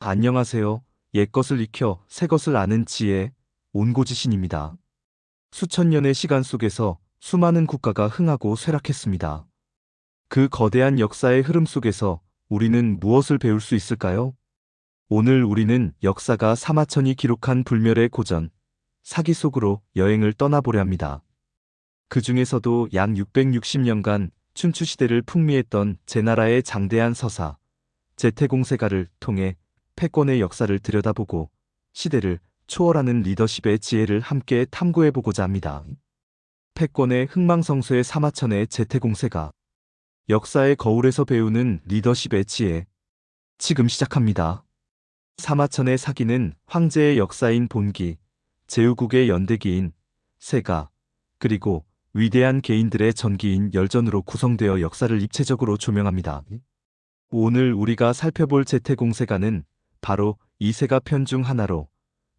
안녕하세요. 옛것을 익혀 새것을 아는 지혜, 온고지신입니다. 수천 년의 시간 속에서 수많은 국가가 흥하고 쇠락했습니다. 그 거대한 역사의 흐름 속에서 우리는 무엇을 배울 수 있을까요? 오늘 우리는 역사가 사마천이 기록한 불멸의 고전, 사기 속으로 여행을 떠나보려 합니다. 그 중에서도 약 660년간 춘추시대를 풍미했던 제나라의 장대한 서사, 제태공세가를 통해 패권의 역사를 들여다보고 시대를 초월하는 리더십의 지혜를 함께 탐구해보고자 합니다. 패권의 흥망성쇠의 사마천의 제태공세가, 역사의 거울에서 배우는 리더십의 지혜. 지금 시작합니다. 사마천의 사기는 황제의 역사인 본기, 제후국의 연대기인 세가, 그리고 위대한 개인들의 전기인 열전으로 구성되어 역사를 입체적으로 조명합니다. 오늘 우리가 살펴볼 제태공세가는 바로 이 세가 편 중 하나로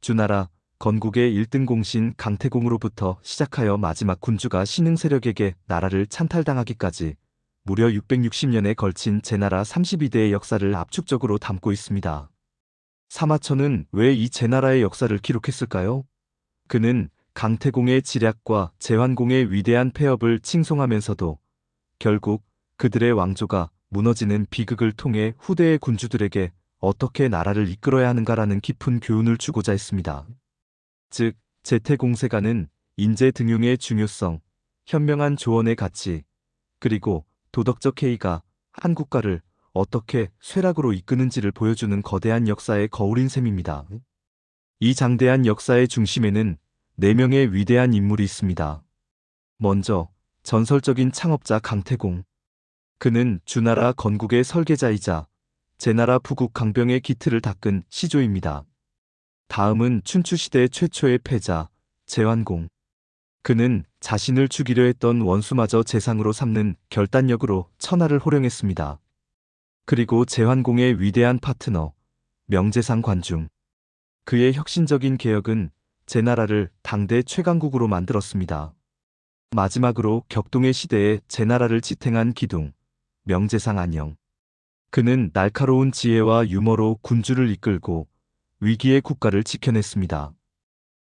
주나라 건국의 1등 공신 강태공으로부터 시작하여 마지막 군주가 신흥 세력에게 나라를 찬탈당하기까지 무려 660년에 걸친 제나라 32대의 역사를 압축적으로 담고 있습니다. 사마천은 왜 이 제나라의 역사를 기록했을까요? 그는 강태공의 지략과 제환공의 위대한 폐업을 칭송하면서도 결국 그들의 왕조가 무너지는 비극을 통해 후대의 군주들에게 어떻게 나라를 이끌어야 하는가라는 깊은 교훈을 주고자 했습니다. 즉, 제태공세가는 인재 등용의 중요성, 현명한 조언의 가치, 그리고 도덕적 해이가 한 국가를 어떻게 쇠락으로 이끄는지를 보여주는 거대한 역사의 거울인 셈입니다. 이 장대한 역사의 중심에는 4명의 위대한 인물이 있습니다. 먼저, 전설적인 창업자 강태공. 그는 주나라 건국의 설계자이자 제나라 부국 강병의 기틀을 닦은 시조입니다. 다음은 춘추시대 최초의 패자, 제환공. 그는 자신을 죽이려 했던 원수마저 제상으로 삼는 결단력으로 천하를 호령했습니다. 그리고 제환공의 위대한 파트너, 명재상 관중. 그의 혁신적인 개혁은 제나라를 당대 최강국으로 만들었습니다. 마지막으로 격동의 시대에 제나라를 지탱한 기둥, 명재상 안영. 그는 날카로운 지혜와 유머로 군주를 이끌고 위기의 국가를 지켜냈습니다.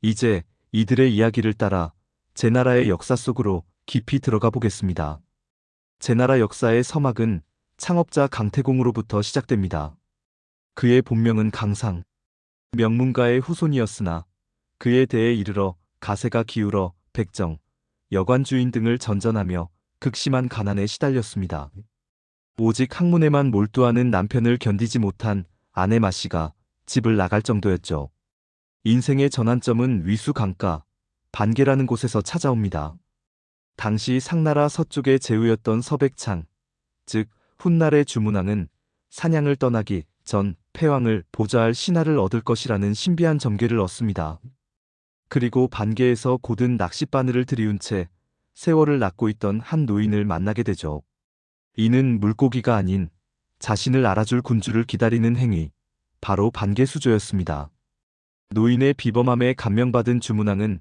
이제 이들의 이야기를 따라 제나라의 역사 속으로 깊이 들어가 보겠습니다. 제나라 역사의 서막은 창업자 강태공으로부터 시작됩니다. 그의 본명은 강상, 명문가의 후손이었으나 그의 대에 이르러 가세가 기울어 백정, 여관주인 등을 전전하며 극심한 가난에 시달렸습니다. 오직 학문에만 몰두하는 남편을 견디지 못한 아내 마씨가 집을 나갈 정도였죠. 인생의 전환점은 위수 강가, 반계라는 곳에서 찾아옵니다. 당시 상나라 서쪽의 제후였던 서백창, 즉 훗날의 주문왕은 사냥을 떠나기 전 패왕을 보좌할 신하를 얻을 것이라는 신비한 점괘를 얻습니다. 그리고 반계에서 고든 낚싯바늘을 들이운 채 세월을 낳고 있던 한 노인을 만나게 되죠. 이는 물고기가 아닌 자신을 알아줄 군주를 기다리는 행위, 바로 반계수조였습니다. 노인의 비범함에 감명받은 주문왕은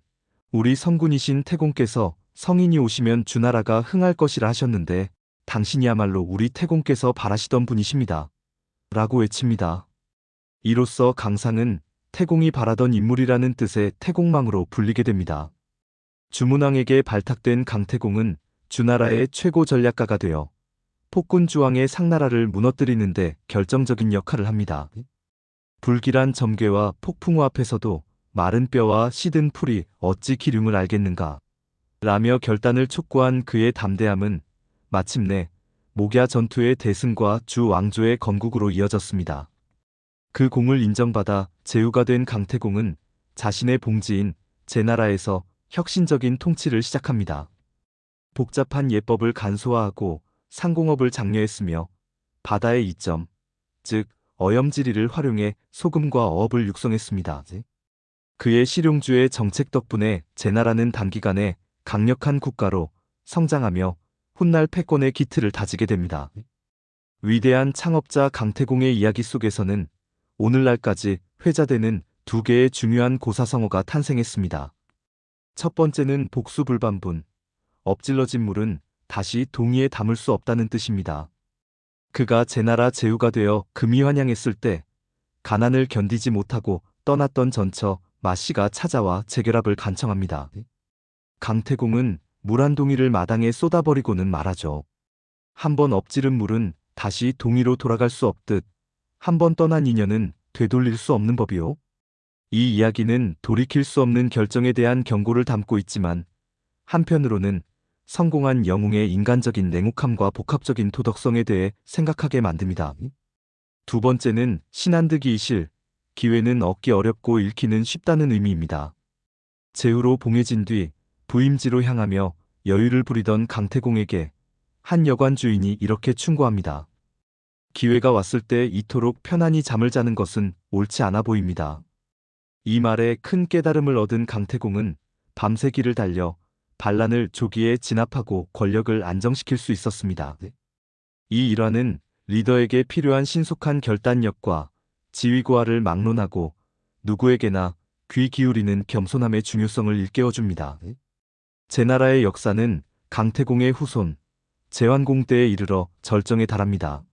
우리 성군이신 태공께서 성인이 오시면 주나라가 흥할 것이라 하셨는데 당신이야말로 우리 태공께서 바라시던 분이십니다. 라고 외칩니다. 이로써 강상은 태공이 바라던 인물이라는 뜻의 태공망으로 불리게 됩니다. 주문왕에게 발탁된 강태공은 주나라의 최고 전략가가 되어 폭군주왕의 상나라를 무너뜨리는데 결정적인 역할을 합니다. 불길한 점괘와 폭풍우 앞에서도 마른 뼈와 시든 풀이 어찌 기륭을 알겠는가 라며 결단을 촉구한 그의 담대함은 마침내 목야 전투의 대승과 주 왕조의 건국으로 이어졌습니다. 그 공을 인정받아 제후가 된 강태공은 자신의 봉지인 제나라에서 혁신적인 통치를 시작합니다. 복잡한 예법을 간소화하고 상공업을 장려했으며 바다의 이점, 즉 어염지리를 활용해 소금과 어업을 육성했습니다. 그의 실용주의 정책 덕분에 제나라는 단기간에 강력한 국가로 성장하며 훗날 패권의 기틀을 다지게 됩니다. 위대한 창업자 강태공의 이야기 속에서는 오늘날까지 회자되는 2개의 중요한 고사성어가 탄생했습니다. 첫 번째는 복수불반분, 엎질러진 물은 다시 동이에 담을 수 없다는 뜻입니다. 그가 제나라 제후가 되어 금이 환양했을 때 가난을 견디지 못하고 떠났던 전처 마씨가 찾아와 재결합을 간청합니다. 강태공은 물 한 동이를 마당에 쏟아버리고는 말하죠. 한 번 엎지른 물은 다시 동이로 돌아갈 수 없듯 한 번 떠난 인연은 되돌릴 수 없는 법이요. 이 이야기는 돌이킬 수 없는 결정에 대한 경고를 담고 있지만 한편으로는 성공한 영웅의 인간적인 냉혹함과 복합적인 도덕성에 대해 생각하게 만듭니다. 두 번째는 신한득이이실, 기회는 얻기 어렵고 잃기는 쉽다는 의미입니다. 제후로 봉해진 뒤 부임지로 향하며 여유를 부리던 강태공에게 한 여관 주인이 이렇게 충고합니다. 기회가 왔을 때 이토록 편안히 잠을 자는 것은 옳지 않아 보입니다. 이 말에 큰 깨달음을 얻은 강태공은 밤새 길을 달려 반란을 조기에 진압하고 권력을 안정시킬 수 있었습니다. 이 일화는 리더에게 필요한 신속한 결단력과 지휘고하를 막론하고 누구에게나 귀 기울이는 겸손함의 중요성을 일깨워줍니다. 제나라의 역사는 강태공의 후손 제환공 때에 이르러 절정에 달합니다.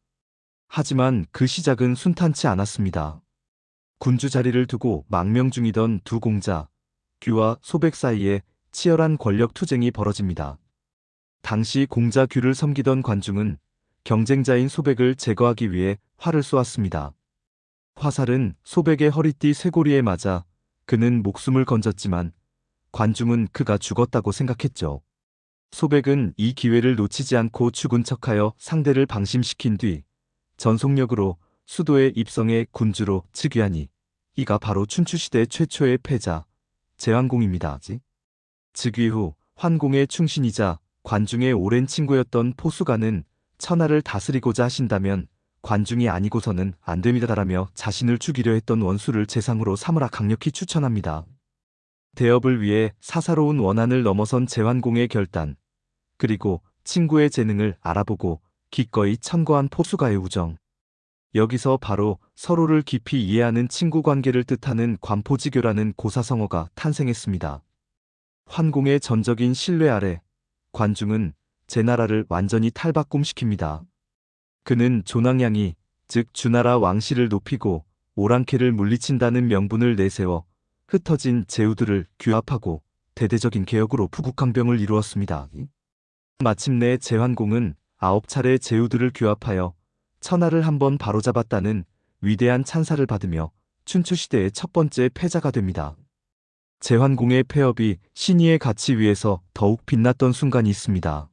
하지만 그 시작은 순탄치 않았습니다. 군주 자리를 두고 망명 중이던 두 공자, 규와 소백 사이에 치열한 권력 투쟁이 벌어집니다. 당시 공자 규를 섬기던 관중은 경쟁자인 소백을 제거하기 위해 활을 쏘았습니다. 화살은 소백의 허리띠 쇄골이에 맞아 그는 목숨을 건졌지만 관중은 그가 죽었다고 생각했죠. 소백은 이 기회를 놓치지 않고 죽은 척하여 상대를 방심시킨 뒤 전속력으로 수도에 입성해 군주로 즉위하니 이가 바로 춘추시대 최초의 패자 제환공입니다. 즉위 후 환공의 충신이자 관중의 오랜 친구였던 포수가는 천하를 다스리고자 하신다면 관중이 아니고서는 안 됩니다라며 자신을 죽이려 했던 원수를 재상으로 삼으라 강력히 추천합니다. 대업을 위해 사사로운 원한을 넘어선 제환공의 결단, 그리고 친구의 재능을 알아보고 기꺼이 천거한 포수가의 우정. 여기서 바로 서로를 깊이 이해하는 친구 관계를 뜻하는 관포지교라는 고사성어가 탄생했습니다. 환공의 전적인 신뢰 아래 관중은 제나라를 완전히 탈바꿈시킵니다. 그는 존왕양이 즉 주나라 왕실을 높이고 오랑캐를 물리친다는 명분을 내세워 흩어진 제후들을 규합하고 대대적인 개혁으로 부국강병을 이루었습니다. 마침내 제환공은 9차례 제후들을 규합하여 천하를 한번 바로잡았다는 위대한 찬사를 받으며 춘추시대의 첫 번째 패자가 됩니다. 제환공의 폐업이 신의의 가치 위에서 더욱 빛났던 순간이 있습니다.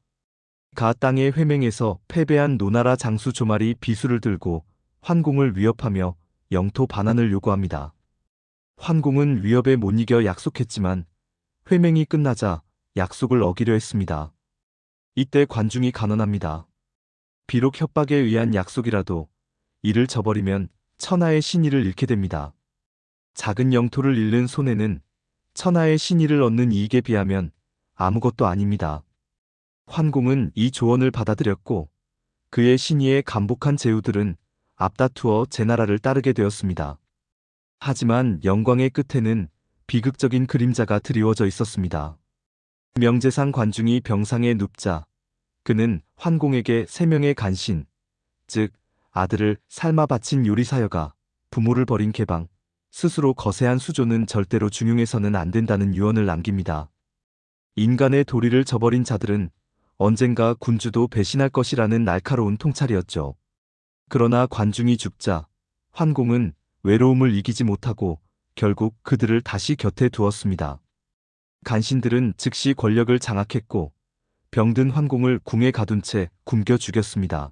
가 땅의 회맹에서 패배한 노나라 장수 조말이 비수를 들고 환공을 위협하며 영토 반환을 요구합니다. 환공은 위협에 못 이겨 약속했지만 회맹이 끝나자 약속을 어기려 했습니다. 이때 관중이 간언합니다. 비록 협박에 의한 약속이라도 이를 저버리면 천하의 신의를 잃게 됩니다. 작은 영토를 잃는 손해는 천하의 신의를 얻는 이익에 비하면 아무것도 아닙니다. 환공은 이 조언을 받아들였고 그의 신의에 감복한 제후들은 앞다투어 제나라를 따르게 되었습니다. 하지만 영광의 끝에는 비극적인 그림자가 드리워져 있었습니다. 명제상 관중이 병상에 눕자 그는 환공에게 3명의 간신, 즉 아들을 삶아 바친 요리사여가 부모를 버린 개방, 스스로 거세한 수조는 절대로 중용해서는 안 된다는 유언을 남깁니다. 인간의 도리를 저버린 자들은 언젠가 군주도 배신할 것이라는 날카로운 통찰이었죠. 그러나 관중이 죽자 환공은 외로움을 이기지 못하고 결국 그들을 다시 곁에 두었습니다. 간신들은 즉시 권력을 장악했고 병든 환공을 궁에 가둔 채 굶겨 죽였습니다.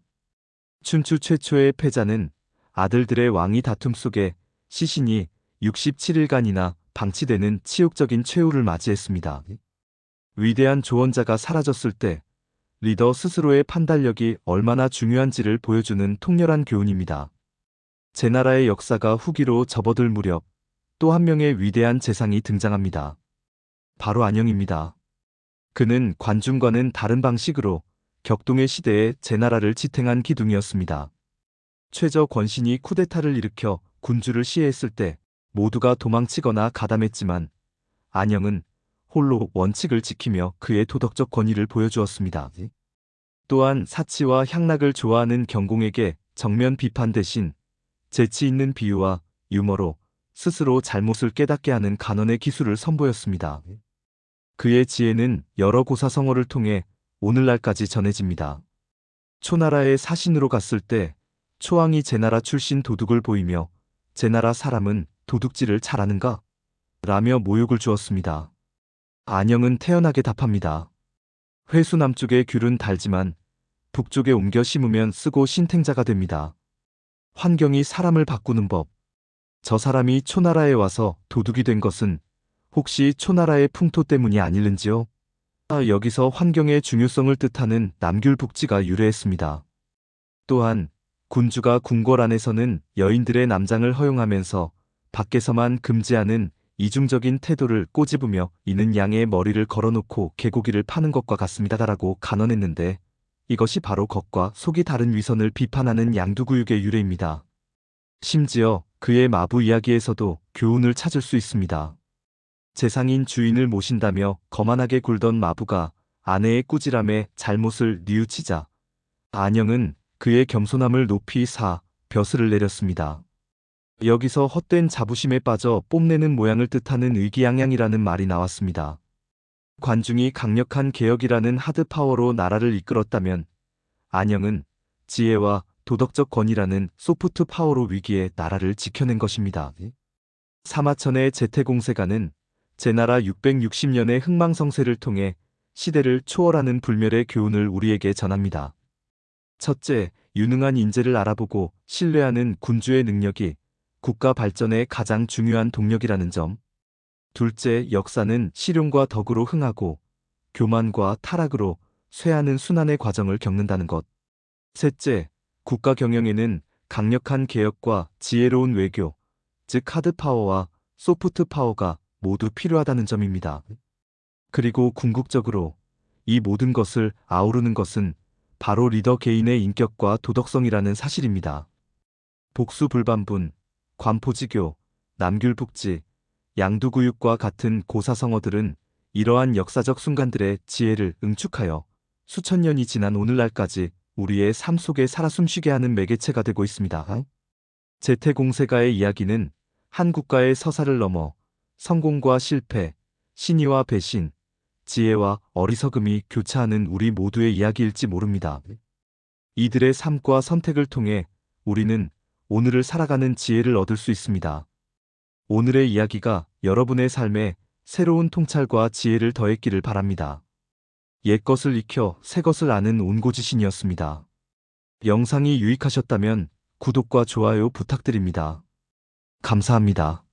춘추 최초의 패자는 아들들의 왕위 다툼 속에 시신이 67일간이나 방치되는 치욕적인 최후를 맞이했습니다. 위대한 조언자가 사라졌을 때 리더 스스로의 판단력이 얼마나 중요한지를 보여주는 통렬한 교훈입니다. 제나라의 역사가 후기로 접어들 무렵 또 한 명의 위대한 재상이 등장합니다. 바로 안영입니다. 그는 관중과는 다른 방식으로 격동의 시대에 제나라를 지탱한 기둥이었습니다. 최저 권신이 쿠데타를 일으켜 군주를 시해했을 때 모두가 도망치거나 가담했지만 안영은 홀로 원칙을 지키며 그의 도덕적 권위를 보여주었습니다. 또한 사치와 향락을 좋아하는 경공에게 정면 비판 대신 재치 있는 비유와 유머로 스스로 잘못을 깨닫게 하는 간언의 기술을 선보였습니다. 그의 지혜는 여러 고사성어를 통해 오늘날까지 전해집니다. 초나라의 사신으로 갔을 때 초왕이 제나라 출신 도둑을 보이며 제나라 사람은 도둑질을 잘하는가? 라며 모욕을 주었습니다. 안영은 태연하게 답합니다. 회수 남쪽의 귤은 달지만 북쪽에 옮겨 심으면 쓰고 신탱자가 됩니다. 환경이 사람을 바꾸는 법. 저 사람이 초나라에 와서 도둑이 된 것은 혹시 초나라의 풍토 때문이 아닐는지요? 여기서 환경의 중요성을 뜻하는 남귤북지가 유래했습니다. 또한 군주가 궁궐 안에서는 여인들의 남장을 허용하면서 밖에서만 금지하는 이중적인 태도를 꼬집으며 이는 양의 머리를 걸어놓고 개고기를 파는 것과 같습니다라고 간언했는데 이것이 바로 겉과 속이 다른 위선을 비판하는 양두구육의 유래입니다. 심지어 그의 마부 이야기에서도 교훈을 찾을 수 있습니다. 재상인 주인을 모신다며 거만하게 굴던 마부가 아내의 꾸지람에 잘못을 뉘우치자 안영은 그의 겸손함을 높이 벼슬을 내렸습니다. 여기서 헛된 자부심에 빠져 뽐내는 모양을 뜻하는 의기양양이라는 말이 나왔습니다. 관중이 강력한 개혁이라는 하드파워로 나라를 이끌었다면 안영은 지혜와 도덕적 권위라는 소프트 파워로 위기에 나라를 지켜낸 것입니다. 사마천의 제태공세가는 제나라 660년의 흥망성쇠를 통해 시대를 초월하는 불멸의 교훈을 우리에게 전합니다. 첫째, 유능한 인재를 알아보고 신뢰하는 군주의 능력이 국가 발전의 가장 중요한 동력이라는 점. 둘째, 역사는 실용과 덕으로 흥하고 교만과 타락으로 쇠하는 순환의 과정을 겪는다는 것. 셋째, 국가 경영에는 강력한 개혁과 지혜로운 외교, 즉 하드파워와 소프트파워가 모두 필요하다는 점입니다. 그리고 궁극적으로 이 모든 것을 아우르는 것은 바로 리더 개인의 인격과 도덕성이라는 사실입니다. 복수불반분, 관포지교, 남귤북지, 양두구육과 같은 고사성어들은 이러한 역사적 순간들의 지혜를 응축하여 수천 년이 지난 오늘날까지 우리의 삶 속에 살아 숨쉬게 하는 매개체가 되고 있습니다. 제태공세가의 이야기는 한 국가의 서사를 넘어 성공과 실패, 신의와 배신, 지혜와 어리석음이 교차하는 우리 모두의 이야기일지 모릅니다. 이들의 삶과 선택을 통해 우리는 오늘을 살아가는 지혜를 얻을 수 있습니다. 오늘의 이야기가 여러분의 삶에 새로운 통찰과 지혜를 더했기를 바랍니다. 옛것을 익혀 새것을 아는 온고지신이었습니다. 영상이 유익하셨다면 구독과 좋아요 부탁드립니다. 감사합니다.